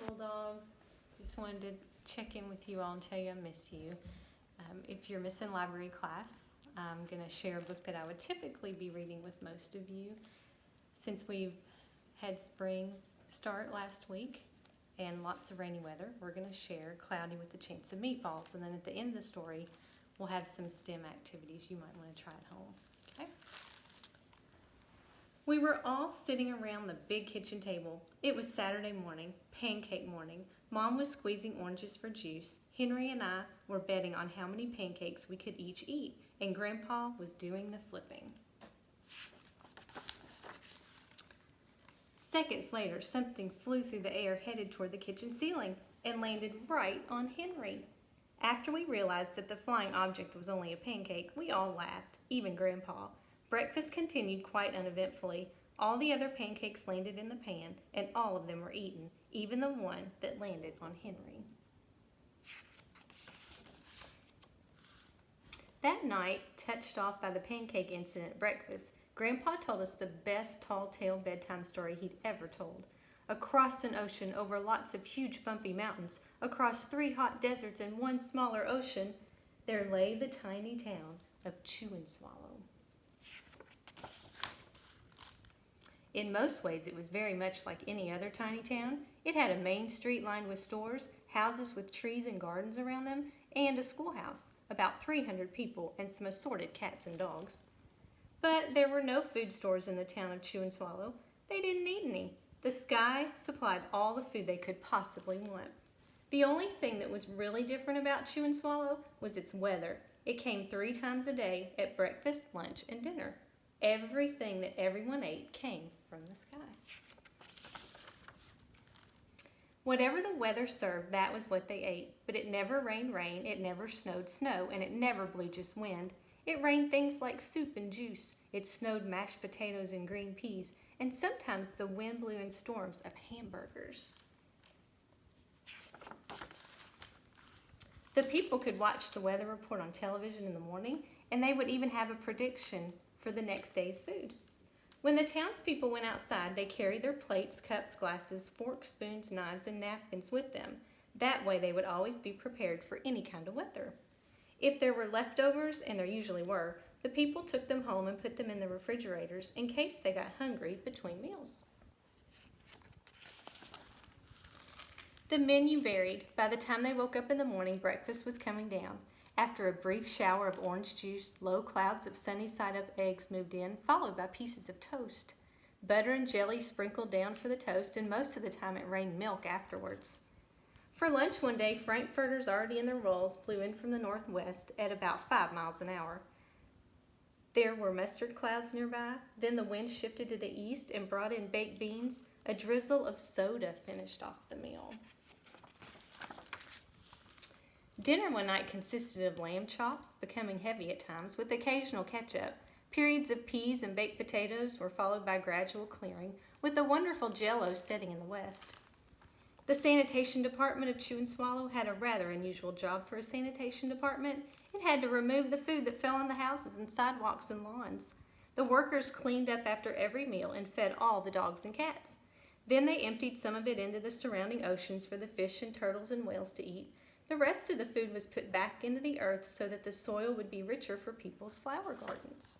Bulldogs. Just wanted to check in with you all and tell you I miss you. If you're missing library class, I'm going to share a book that I would typically be reading with most of you. Since we've had spring start last week and lots of rainy weather, we're going to share Cloudy with a Chance of Meatballs. And then at the end of the story, we'll have some STEM activities you might want to try at home. Okay? We were all sitting around the big kitchen table. It was Saturday morning, pancake morning. Mom was squeezing oranges for juice. Henry and I were betting on how many pancakes we could each eat, and Grandpa was doing the flipping. Seconds later, something flew through the air headed toward the kitchen ceiling and landed right on Henry. After we realized that the flying object was only a pancake, we all laughed, even Grandpa. Breakfast continued quite uneventfully. All the other pancakes landed in the pan, and all of them were eaten, even the one that landed on Henry. That night, touched off by the pancake incident at breakfast, Grandpa told us the best tall-tale bedtime story he'd ever told. Across an ocean, over lots of huge bumpy mountains, across 3 hot deserts and 1 smaller ocean, there lay the tiny town of Chew and Swallow. In most ways, it was very much like any other tiny town. It had a main street lined with stores, houses with trees and gardens around them, and a schoolhouse, about 300 people, and some assorted cats and dogs. But there were no food stores in the town of Chew and Swallow. They didn't need any. The sky supplied all the food they could possibly want. The only thing that was really different about Chew and Swallow was its weather. It came 3 times a day at breakfast, lunch, and dinner. Everything that everyone ate came from the sky. Whatever the weather served, that was what they ate. But it never rained rain, it never snowed snow, and it never blew just wind. It rained things like soup and juice. It snowed mashed potatoes and green peas, and sometimes the wind blew in storms of hamburgers. The people could watch the weather report on television in the morning, and they would even have a prediction for the next day's food. When the townspeople went outside, they carried their plates, cups, glasses, forks, spoons, knives, and napkins with them. That way they would always be prepared for any kind of weather. If there were leftovers, and there usually were, the people took them home and put them in the refrigerators in case they got hungry between meals. The menu varied. By the time they woke up in the morning, breakfast was coming down. After a brief shower of orange juice, low clouds of sunny-side-up eggs moved in, followed by pieces of toast. Butter and jelly sprinkled down for the toast, and most of the time it rained milk afterwards. For lunch one day, frankfurters already in their rolls blew in from the northwest at about 5 miles an hour. There were mustard clouds nearby. Then the wind shifted to the east and brought in baked beans. A drizzle of soda finished off the meal. Dinner one night consisted of lamb chops, becoming heavy at times, with occasional ketchup. Periods of peas and baked potatoes were followed by gradual clearing, with a wonderful jello setting in the west. The sanitation department of Chew and Swallow had a rather unusual job for a sanitation department. It had to remove the food that fell on the houses and sidewalks and lawns. The workers cleaned up after every meal and fed all the dogs and cats. Then they emptied some of it into the surrounding oceans for the fish and turtles and whales to eat. The rest of the food was put back into the earth so that the soil would be richer for people's flower gardens.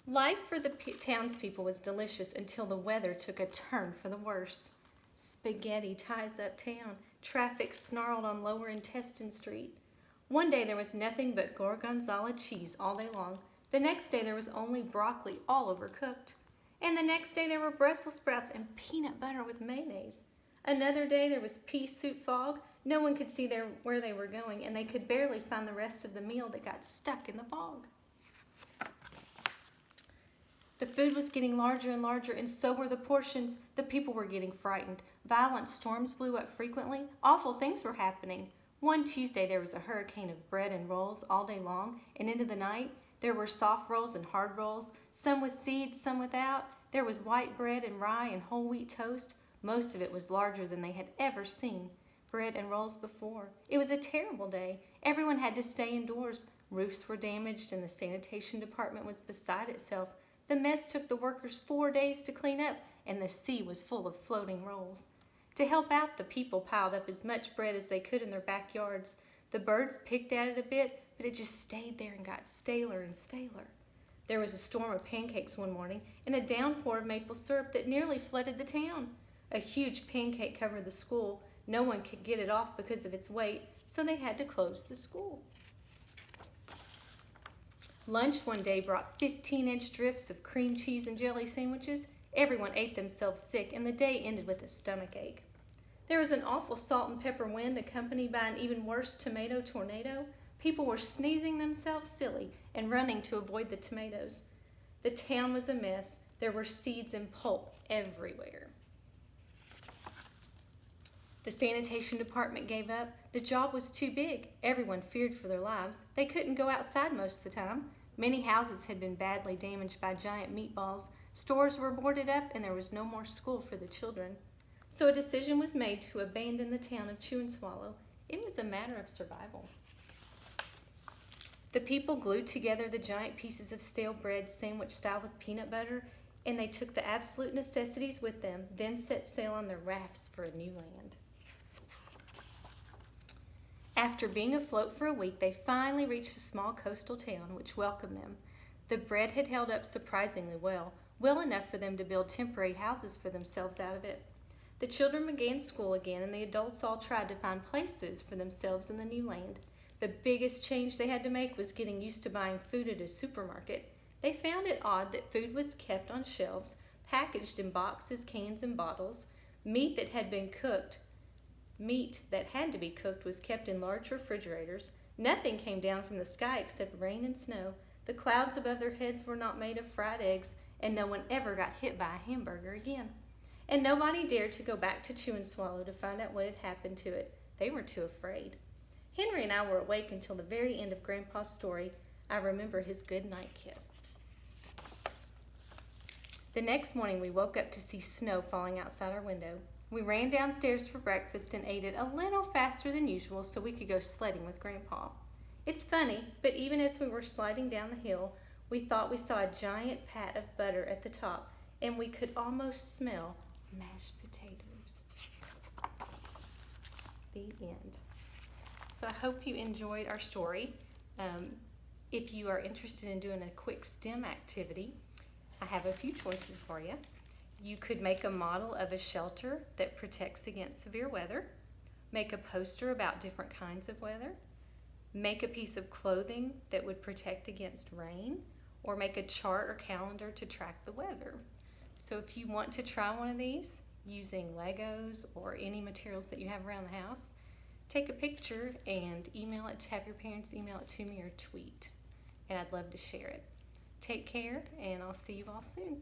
Life for the townspeople was delicious until the weather took a turn for the worse. Spaghetti ties up town. Traffic snarled on Lower Intestine Street. One day there was nothing but gorgonzola cheese all day long. The next day there was only broccoli all overcooked. And the next day there were Brussels sprouts and peanut butter with mayonnaise. Another day there was pea soup fog. No one could see where they were going, and they could barely find the rest of the meal that got stuck in the fog. The food was getting larger and larger, and so were the portions. The people were getting frightened. Violent storms blew up frequently. Awful things were happening. One Tuesday there was a hurricane of bread and rolls all day long, and into the night there were soft rolls and hard rolls, some with seeds, some without. There was white bread and rye and whole wheat toast. Most of it was larger than they had ever seen bread and rolls before. It was a terrible day. Everyone had to stay indoors. Roofs were damaged, and the sanitation department was beside itself. The mess took the workers 4 days to clean up, and the sea was full of floating rolls. To help out, the people piled up as much bread as they could in their backyards. The birds picked at it a bit, but it just stayed there and got staler and staler. There was a storm of pancakes one morning and a downpour of maple syrup that nearly flooded the town. A huge pancake covered the school. No one could get it off because of its weight, so they had to close the school. Lunch one day brought 15-inch drifts of cream cheese and jelly sandwiches. Everyone ate themselves sick, and the day ended with a stomach ache. There was an awful salt and pepper wind accompanied by an even worse tomato tornado. People were sneezing themselves silly and running to avoid the tomatoes. The town was a mess. There were seeds and pulp everywhere. The sanitation department gave up. The job was too big. Everyone feared for their lives. They couldn't go outside most of the time. Many houses had been badly damaged by giant meatballs. Stores were boarded up, and there was no more school for the children. So a decision was made to abandon the town of Chew and Swallow. It was a matter of survival. The people glued together the giant pieces of stale bread sandwich style with peanut butter, and they took the absolute necessities with them, then set sail on their rafts for a new land. After being afloat for a week, they finally reached a small coastal town which welcomed them. The bread had held up surprisingly well enough for them to build temporary houses for themselves out of it. The children began school again, and the adults all tried to find places for themselves in the new land. The biggest change they had to make was getting used to buying food at a supermarket. They found it odd that food was kept on shelves, packaged in boxes, cans, and bottles. Meat that had to be cooked was kept in large refrigerators. Nothing came down from the sky except rain and snow. The clouds above their heads were not made of fried eggs, and no one ever got hit by a hamburger again. And nobody dared to go back to Chew and Swallow to find out what had happened to it. They were too afraid. Henry and I were awake until the very end of Grandpa's story. I remember his good night kiss. The next morning we woke up to see snow falling outside our window. We ran downstairs for breakfast and ate it a little faster than usual so we could go sledding with Grandpa. It's funny, but even as we were sliding down the hill, we thought we saw a giant pat of butter at the top, and we could almost smell mashed potatoes. The end. So I hope you enjoyed our story. If you are interested in doing a quick STEM activity, I have a few choices for you. You could make a model of a shelter that protects against severe weather, make a poster about different kinds of weather, make a piece of clothing that would protect against rain, or make a chart or calendar to track the weather. So if you want to try one of these using Legos or any materials that you have around the house, take a picture and email it, have your parents email it to me or tweet, and I'd love to share it. Take care, and I'll see you all soon.